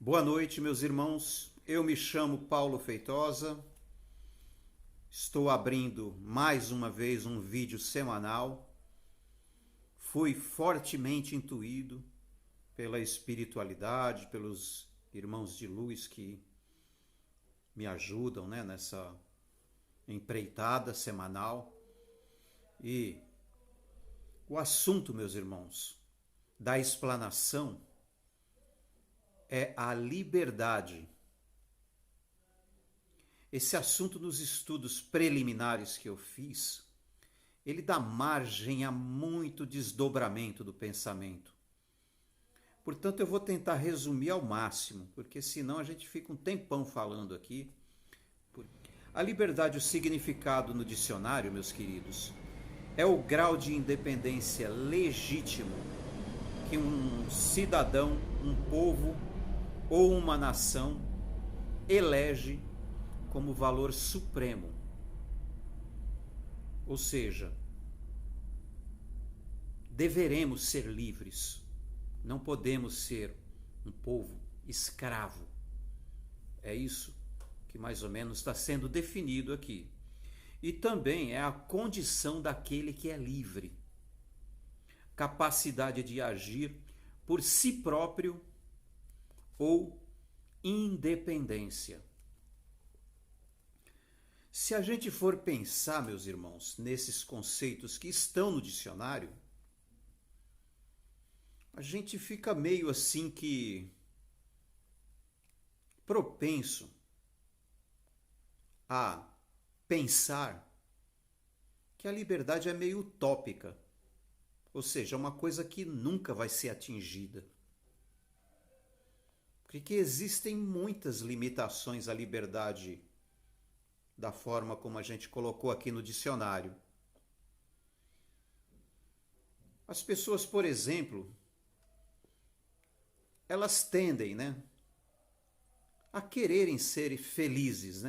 Boa noite, meus irmãos. Eu me chamo Paulo Feitosa. Estou abrindo mais uma vez um vídeo semanal. Fui fortemente intuído pela espiritualidade, pelos irmãos de luz que me ajudam, nessa empreitada semanal. E o assunto, meus irmãos, da explanação é a liberdade. Esse assunto nos estudos preliminares que eu fiz, ele dá margem a muito desdobramento do pensamento. Portanto, eu vou tentar resumir ao máximo, porque senão a gente fica um tempão falando aqui. A liberdade, o significado no dicionário, meus queridos, é o grau de independência legítimo que um cidadão, um povo ou uma nação elege como valor supremo. Ou seja, deveremos ser livres. Não podemos ser um povo escravo. É isso que mais ou menos está sendo definido aqui. E também é a condição daquele que é livre. Capacidade de agir por si próprio ou independência. Se a gente for pensar, meus irmãos, nesses conceitos que estão no dicionário, a gente fica meio assim que propenso a pensar que a liberdade é meio utópica, ou seja, uma coisa que nunca vai ser atingida. Porque existem muitas limitações à liberdade da forma como a gente colocou aqui no dicionário. As pessoas, por exemplo, elas tendem, a quererem ser felizes,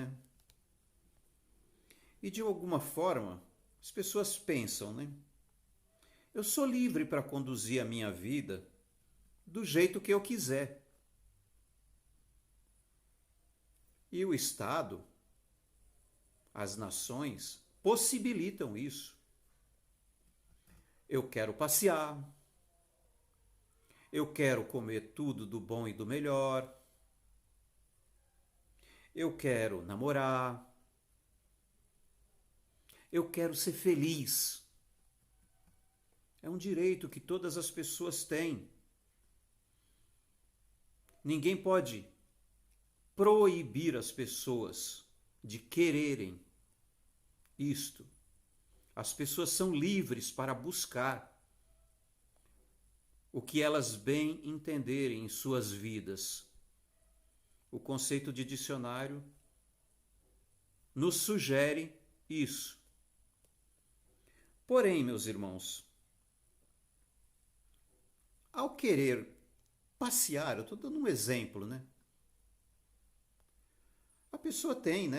E de alguma forma, as pessoas pensam, eu sou livre para conduzir a minha vida do jeito que eu quiser. E o Estado, as nações, possibilitam isso. Eu quero passear, eu quero comer tudo do bom e do melhor, eu quero namorar, eu quero ser feliz. É um direito que todas as pessoas têm. Ninguém pode proibir as pessoas de quererem isto. As pessoas são livres para buscar o que elas bem entenderem em suas vidas. O conceito de dicionário nos sugere isso. Porém, meus irmãos, ao querer passear, eu estou dando um exemplo, A pessoa tem,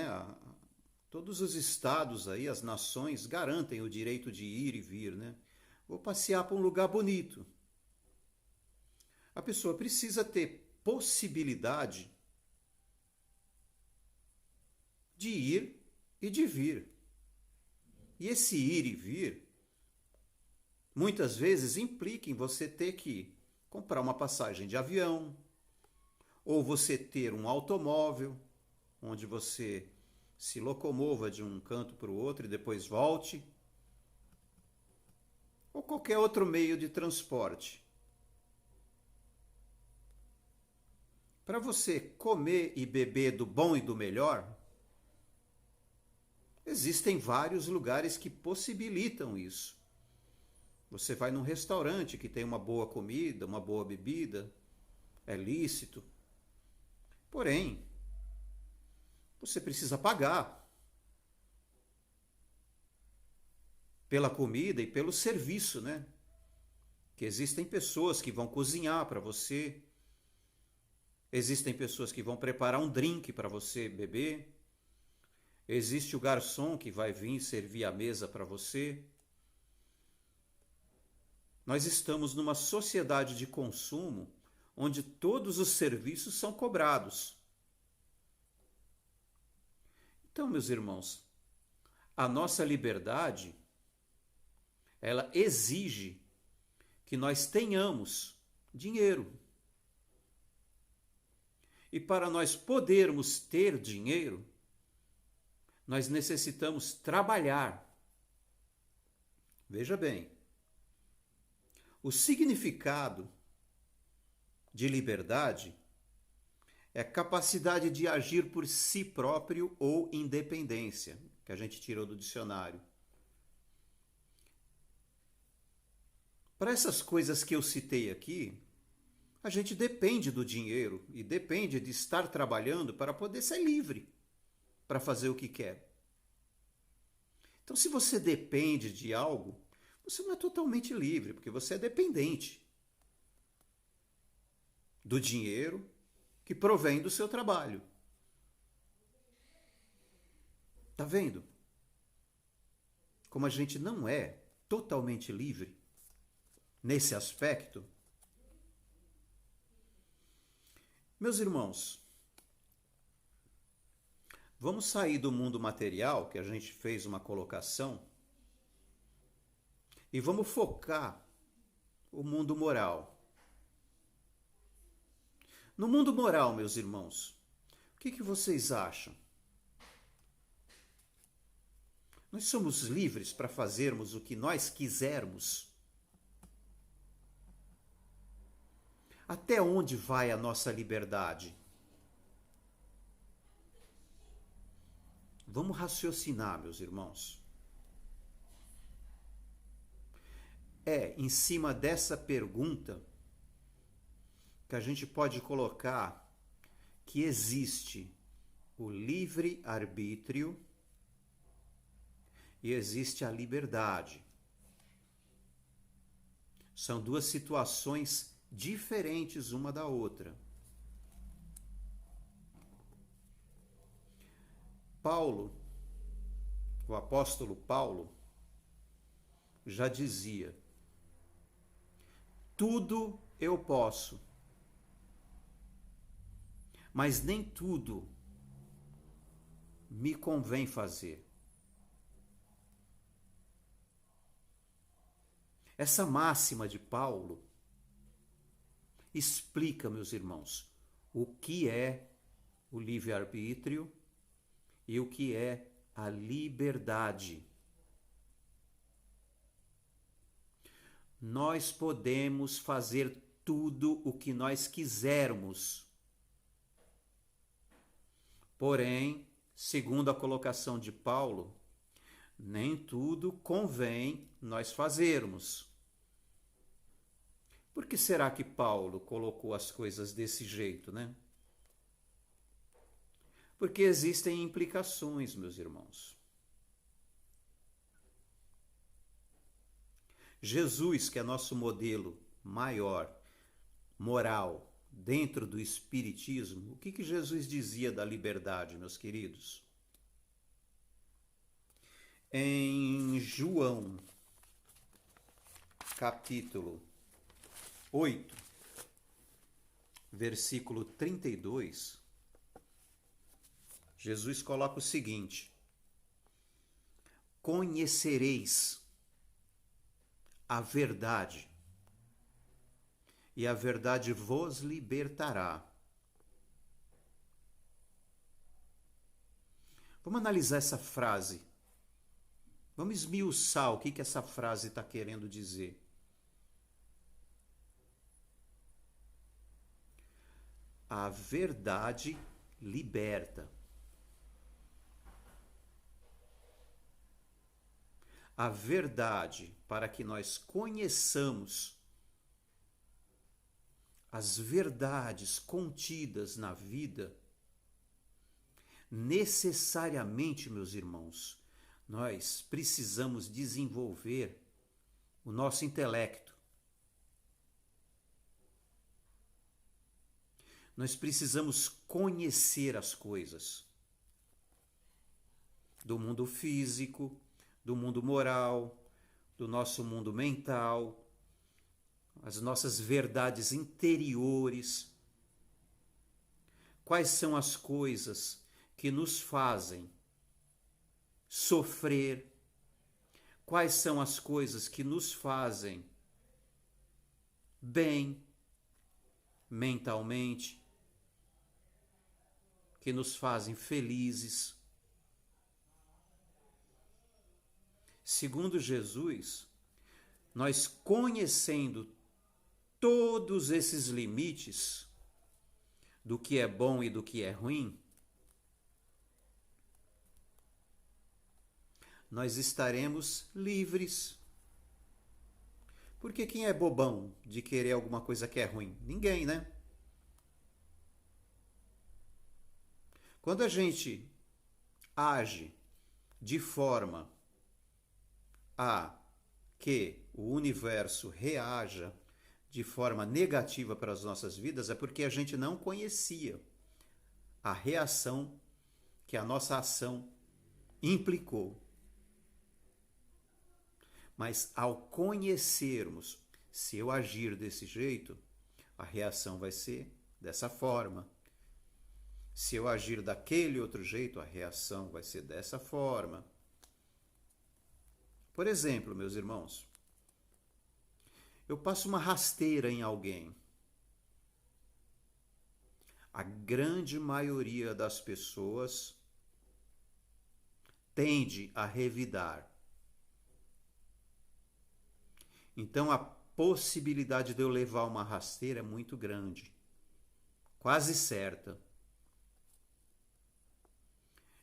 todos os estados aí, as nações garantem o direito de ir e vir, Vou passear para um lugar bonito. A pessoa precisa ter possibilidade de ir e de vir. E esse ir e vir, muitas vezes implica em você ter que comprar uma passagem de avião, ou você ter um automóvel, onde você se locomova de um canto para o outro e depois volte, ou qualquer outro meio de transporte. Para você comer e beber do bom e do melhor, existem vários lugares que possibilitam isso. Você vai num restaurante que tem uma boa comida, uma boa bebida, é lícito. Porém, você precisa pagar pela comida e pelo serviço, Que existem pessoas que vão cozinhar para você, existem pessoas que vão preparar um drink para você beber, existe o garçom que vai vir servir a mesa para você. Nós estamos numa sociedade de consumo onde todos os serviços são cobrados. Então, meus irmãos, a nossa liberdade, ela exige que nós tenhamos dinheiro. E para nós podermos ter dinheiro, nós necessitamos trabalhar. Veja bem, o significado de liberdade é a capacidade de agir por si próprio ou independência, que a gente tirou do dicionário. Para essas coisas que eu citei aqui, a gente depende do dinheiro e depende de estar trabalhando para poder ser livre, para fazer o que quer. Então, se você depende de algo, você não é totalmente livre, porque você é dependente do dinheiro que provém do seu trabalho. Tá vendo? Como a gente não é totalmente livre nesse aspecto. Meus irmãos, vamos sair do mundo material, que a gente fez uma colocação, e vamos focar o mundo moral. No mundo moral, meus irmãos, o que vocês acham? Nós somos livres para fazermos o que nós quisermos? Até onde vai a nossa liberdade? Vamos raciocinar, meus irmãos. É em cima dessa pergunta que a gente pode colocar que existe o livre-arbítrio e existe a liberdade. São duas situações diferentes uma da outra. Paulo, o apóstolo Paulo, já dizia: tudo eu posso, mas nem tudo me convém fazer. Essa máxima de Paulo explica, meus irmãos, o que é o livre-arbítrio e o que é a liberdade. Nós podemos fazer tudo o que nós quisermos. Porém, segundo a colocação de Paulo, nem tudo convém nós fazermos. Por que será que Paulo colocou as coisas desse jeito, né? Porque existem implicações, meus irmãos. Jesus, que é nosso modelo maior, moral, dentro do Espiritismo, o que Jesus dizia da liberdade, meus queridos? Em João, capítulo 8, versículo 32, Jesus coloca o seguinte: conhecereis a verdade, e a verdade vos libertará. Vamos analisar essa frase. Vamos esmiuçar o que essa frase está querendo dizer. A verdade liberta. A verdade, para que nós conheçamos as verdades contidas na vida, necessariamente, meus irmãos, nós precisamos desenvolver o nosso intelecto. Nós precisamos conhecer as coisas do mundo físico, do mundo moral, do nosso mundo mental, as nossas verdades interiores. Quais são as coisas que nos fazem sofrer? Quais são as coisas que nos fazem bem mentalmente, que nos fazem felizes? Segundo Jesus, nós conhecendo todos esses limites do que é bom e do que é ruim, nós estaremos livres. Porque quem é bobão de querer alguma coisa que é ruim? Ninguém, né? Quando a gente age de forma a que o universo reaja de forma negativa para as nossas vidas, é porque a gente não conhecia a reação que a nossa ação implicou. Mas ao conhecermos, se eu agir desse jeito, a reação vai ser dessa forma. Se eu agir daquele outro jeito, a reação vai ser dessa forma. Por exemplo, meus irmãos, eu passo uma rasteira em alguém. A grande maioria das pessoas tende a revidar. Então a possibilidade de eu levar uma rasteira é muito grande, quase certa.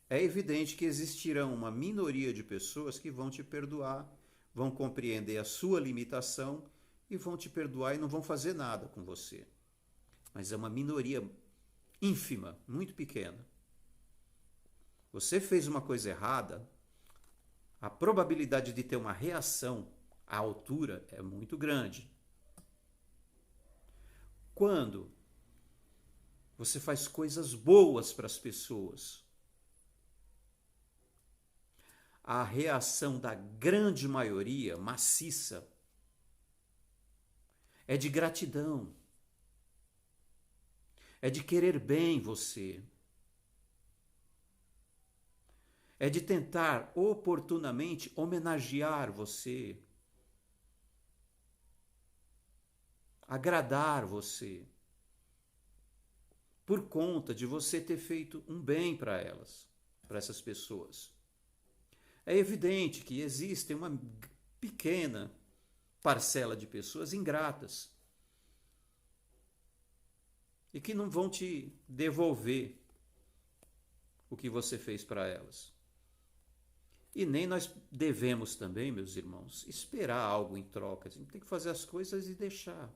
É evidente que existirão uma minoria de pessoas que vão te perdoar, vão compreender a sua limitação e vão te perdoar e não vão fazer nada com você. Mas é uma minoria ínfima, muito pequena. Você fez uma coisa errada, a probabilidade de ter uma reação à altura é muito grande. Quando você faz coisas boas para as pessoas, a reação da grande maioria, maciça, é de gratidão, é de querer bem você, é de tentar oportunamente homenagear você, agradar você, por conta de você ter feito um bem para elas, para essas pessoas. É evidente que existe uma pequena parcela de pessoas ingratas e que não vão te devolver o que você fez para elas. E nem nós devemos também, meus irmãos, esperar algo em troca. A gente tem que fazer as coisas e deixar.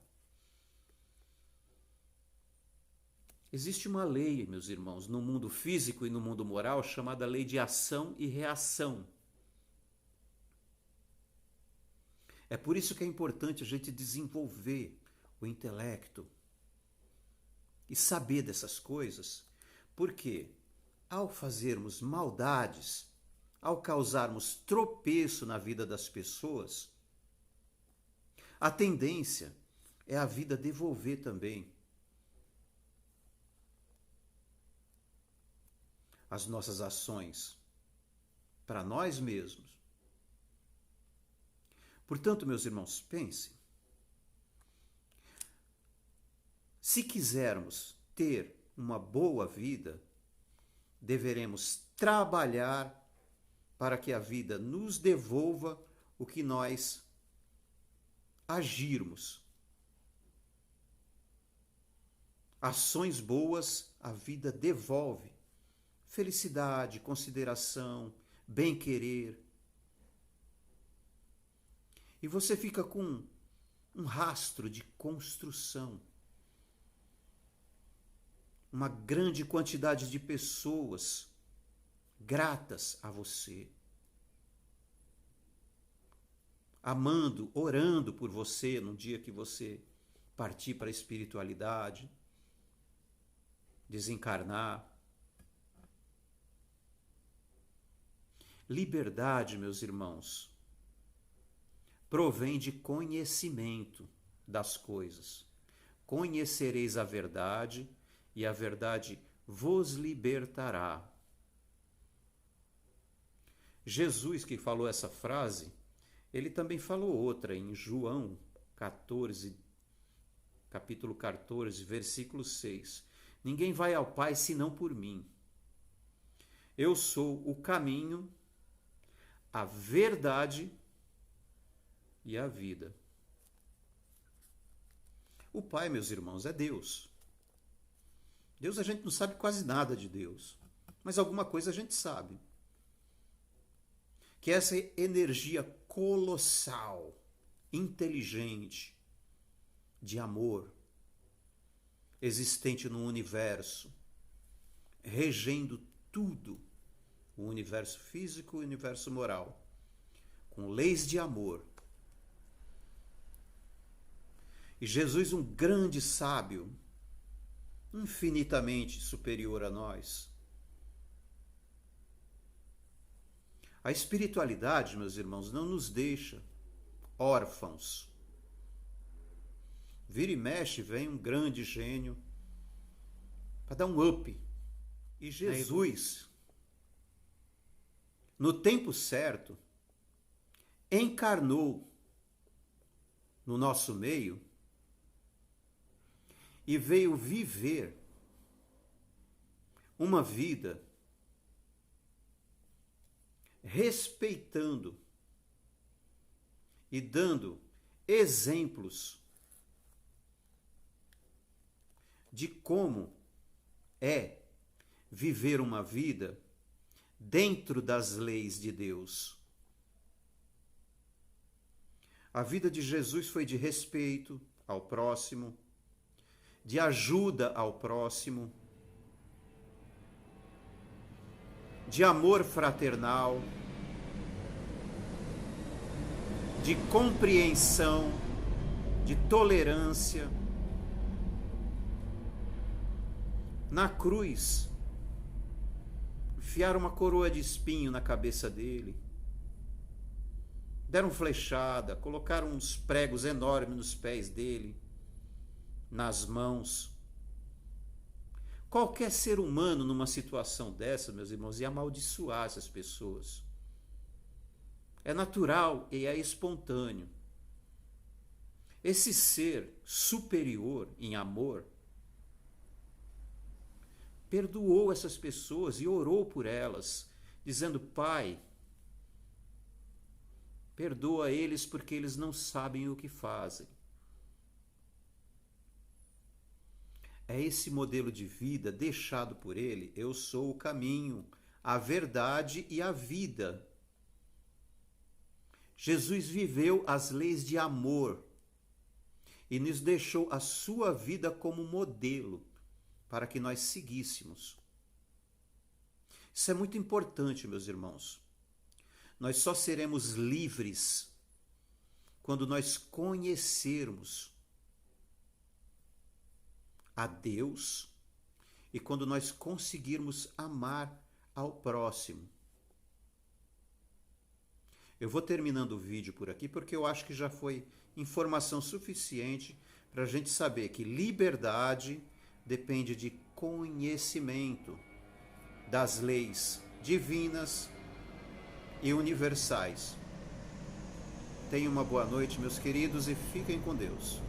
Existe uma lei, meus irmãos, no mundo físico e no mundo moral, chamada lei de ação e reação. É por isso que é importante a gente desenvolver o intelecto e saber dessas coisas, porque ao fazermos maldades, ao causarmos tropeço na vida das pessoas, a tendência é a vida devolver também as nossas ações para nós mesmos. Portanto, meus irmãos, pensem. Se quisermos ter uma boa vida, deveremos trabalhar para que a vida nos devolva o que nós agirmos. Ações boas, a vida devolve. Felicidade, consideração, bem-querer. E você fica com um rastro de construção. Uma grande quantidade de pessoas gratas a você, amando, orando por você no dia que você partir para a espiritualidade, desencarnar. Liberdade, meus irmãos, provém de conhecimento. das coisas. Conhecereis a verdade, e a verdade vos libertará. Jesus, que falou essa frase, ele também falou outra em João 14, capítulo 14, versículo 6. Ninguém vai ao Pai senão por mim. Eu sou o caminho, a verdade e a vida. O Pai, meus irmãos, é Deus. Deus, a gente não sabe quase nada de Deus, mas alguma coisa a gente sabe. Que essa energia colossal, inteligente, de amor, existente no universo, regendo tudo, o universo físico e o universo moral, com leis de amor. E Jesus, um grande sábio, infinitamente superior a nós. A espiritualidade, meus irmãos, não nos deixa órfãos. Vira e mexe, vem um grande gênio para dar um up. E Jesus, no tempo certo, encarnou no nosso meio e veio viver uma vida respeitando e dando exemplos de como é viver uma vida dentro das leis de Deus. A vida de Jesus foi de respeito ao próximo, de ajuda ao próximo, de amor fraternal, de compreensão, de tolerância. Na cruz, enfiaram uma coroa de espinho na cabeça dele, deram flechada, colocaram uns pregos enormes nos pés dele, nas mãos. Qualquer ser humano numa situação dessa, meus irmãos, ia amaldiçoar essas pessoas. É natural e é espontâneo. Esse ser superior em amor perdoou essas pessoas e orou por elas, dizendo: Pai, perdoa eles porque eles não sabem o que fazem. É esse modelo de vida deixado por ele. Eu sou o caminho, a verdade e a vida. Jesus viveu as leis de amor e nos deixou a sua vida como modelo para que nós seguíssemos. Isso é muito importante, meus irmãos. Nós só seremos livres quando nós conhecermos a Deus e quando nós conseguirmos amar ao próximo. Eu vou terminando o vídeo por aqui porque eu acho que já foi informação suficiente para a gente saber que liberdade depende de conhecimento das leis divinas e universais. Tenham uma boa noite, meus queridos, e fiquem com Deus.